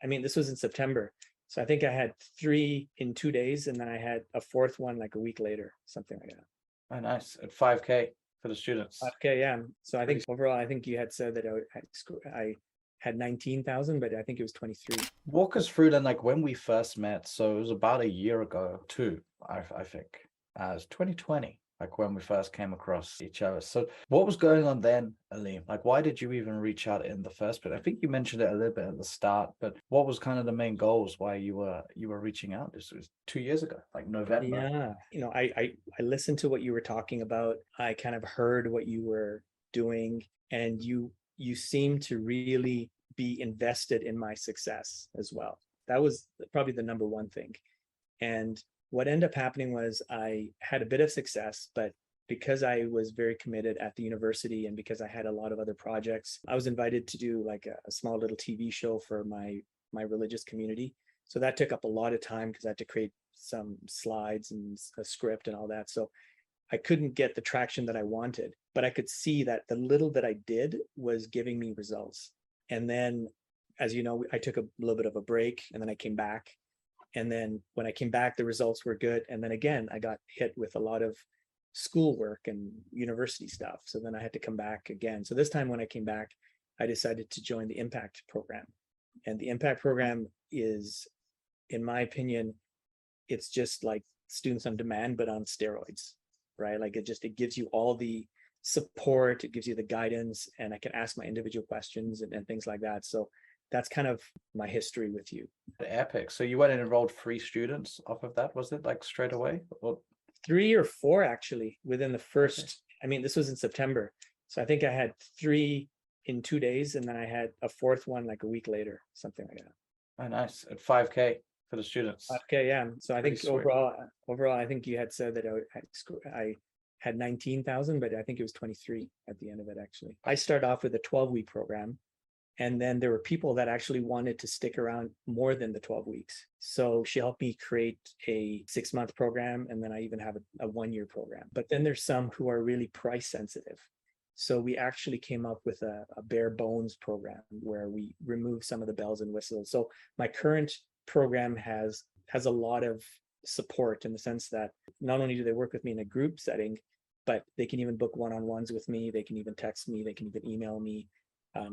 I mean, this was in September. So I think I had 3 in 2 days, and then I had a fourth one like a week later, something like that. Oh, nice. At 5K for the students. Okay, yeah. So I think overall, I think you had said that I had 19,000, but I think it was 23. Walk us through then, like when we first met. So it was about a year ago, too, I think. It was 2020, like when we first came across each other. So what was going on then, Aleem? Like, why did you even reach out in the first place? I think you mentioned it a little bit at the start, but what was kind of the main goals why you were reaching out? This was 2 years ago, like November. Yeah, I listened to what you were talking about. I kind of heard what you were doing, and you seemed to really be invested in my success as well. That was probably the number one thing. And what ended up happening was I had a bit of success, but because I was very committed at the university and because I had a lot of other projects, I was invited to do like a small little TV show for my religious community. So that took up a lot of time because I had to create some slides and a script and all that. So I couldn't get the traction that I wanted, but I could see that the little that I did was giving me results. And then, as you know, I took a little bit of a break, and then I came back. And then when I came back, the results were good. And then again, I got hit with a lot of schoolwork and university stuff. So then I had to come back again. So this time when I came back, I decided to join the Impact program. And the Impact program is, in my opinion, it's just like Students on Demand, but on steroids, right? Like it gives you all the support, it gives you the guidance, and I can ask my individual questions and things like that. So that's kind of my history with you. Epic. So you went and enrolled 3 students off of that, was it, like straight away? Or 3 or 4 actually within the first, okay. I mean, this was in September. So I think I had 3 in 2 days, and then I had a fourth one like a week later, something like that. Oh, nice. At 5K for the students. Okay, yeah. So I think Sweet. overall, I think you had said that I had 19,000, but I think it was 23 at the end of it, actually. I started off with a 12-week program. And then there were people that actually wanted to stick around more than the 12 weeks. So she helped me create a 6-month program. And then I even have a 1-year program. But then there's some who are really price sensitive. So we actually came up with a bare bones program where we remove some of the bells and whistles. So my current program has a lot of support in the sense that not only do they work with me in a group setting, but they can even book one-on-ones with me. They can even text me. They can even email me.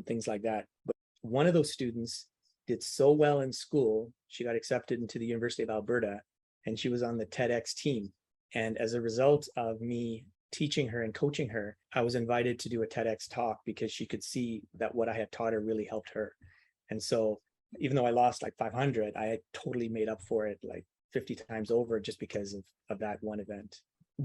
Things like that. But one of those students did so well in school, she got accepted into the University of Alberta, and she was on the TEDx team. And as a result of me teaching her and coaching her, I was invited to do a TEDx talk because she could see that what I had taught her really helped her. And so even though I lost like 500, I had totally made up for it like 50 times over just because of that one event.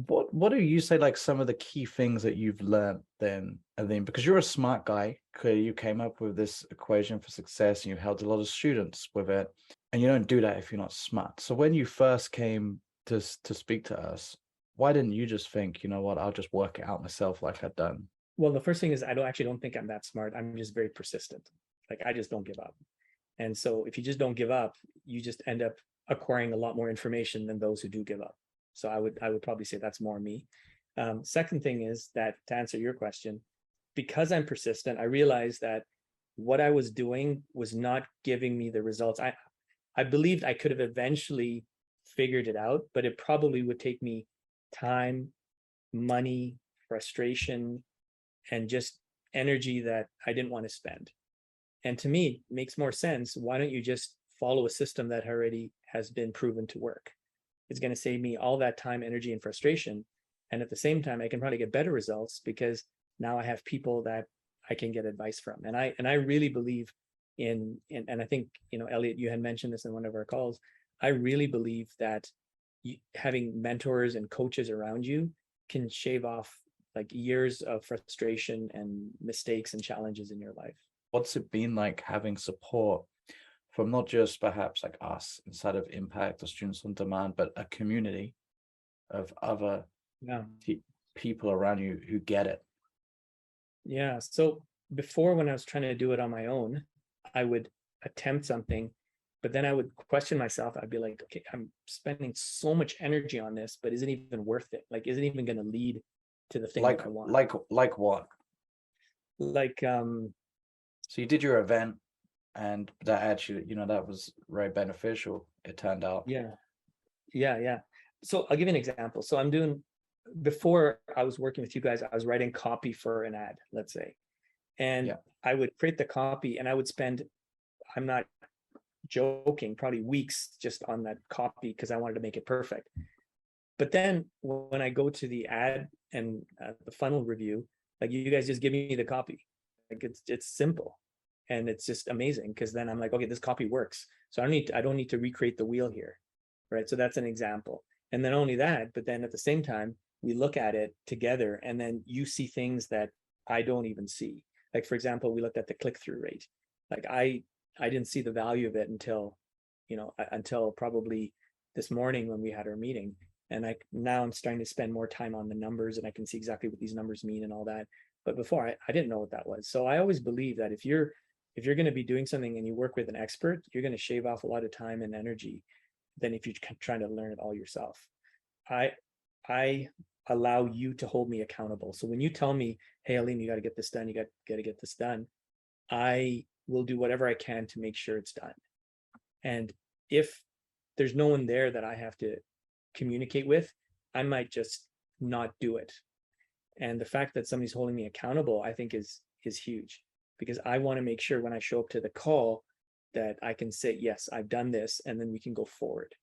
What do you say, like some of the key things that you've learned then, Aleem? Because you're a smart guy, clearly you came up with this equation for success and you've helped a lot of students with it, and you don't do that if you're not smart. So when you first came to speak to us, why didn't you just think, you know what, I'll just work it out myself like I'd done? Well, the first thing is I don't think I'm that smart. I'm just very persistent. Like I just don't give up. And so if you just don't give up, you just end up acquiring a lot more information than those who do give up. So I would probably say that's more me. Second thing is that, to answer your question, because I'm persistent, I realized that what I was doing was not giving me the results. I believed I could have eventually figured it out, but it probably would take me time, money, frustration, and just energy that I didn't want to spend. And to me, it makes more sense. Why don't you just follow a system that already has been proven to work? It's going to save me all that time, energy, and frustration. And at the same time, I can probably get better results because now I have people that I can get advice from. And I really believe in and I think, Elliot, you had mentioned this in one of our calls. I really believe that having mentors and coaches around you can shave off like years of frustration and mistakes and challenges in your life. What's it been like having support from not just perhaps like us inside of Impact or Students on Demand, but a community of other people around you who get it? Yeah. So before, when I was trying to do it on my own, I would attempt something, but then I would question myself. I'd be like, okay, I'm spending so much energy on this, but is it even worth it? Like, is it even going to lead to the thing that I want? Like what? Like, so you did your event and that actually, that was very beneficial, it turned out. Yeah. So I'll give you an example. So before I was working with you guys, I was writing copy for an ad, let's say. And I would create the copy and I would spend, I'm not joking, probably weeks just on that copy because I wanted to make it perfect. But then when I go to the ad and the funnel review, like you guys just give me the copy. Like it's simple and it's just amazing because then I'm like, okay, this copy works. So I don't need to recreate the wheel here. Right. So that's an example. And then only that, but then at the same time, we look at it together and then you see things that I don't even see. Like, for example, we looked at the click-through rate. Like I didn't see the value of it until probably this morning when we had our meeting. And now I'm starting to spend more time on the numbers and I can see exactly what these numbers mean and all that. But before I didn't know what that was. So I always believe that if you're going to be doing something and you work with an expert, you're going to shave off a lot of time and energy than if you're trying to learn it all yourself. I allow you to hold me accountable. So when you tell me, hey, Aleem, you got to get this done, you got to get this done, I will do whatever I can to make sure it's done. And if there's no one there that I have to communicate with, I might just not do it. And the fact that somebody's holding me accountable, I think is huge, because I want to make sure when I show up to the call that I can say, yes, I've done this, and then we can go forward.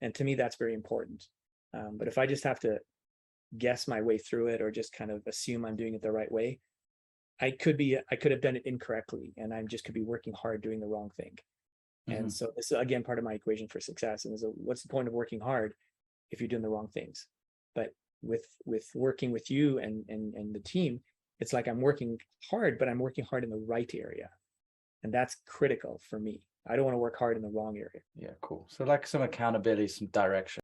And to me, that's very important. But if I just have to guess my way through it or just kind of assume I'm doing it the right way, I could have done it incorrectly, and I just could be working hard doing the wrong thing. And so this is again part of my equation for success. And what's the point of working hard if you're doing the wrong things? But with working with you and the team, it's like I'm working hard, but I'm working hard in the right area. And that's critical for me. I don't want to work hard in the wrong area. Yeah, cool. So like some accountability, some direction.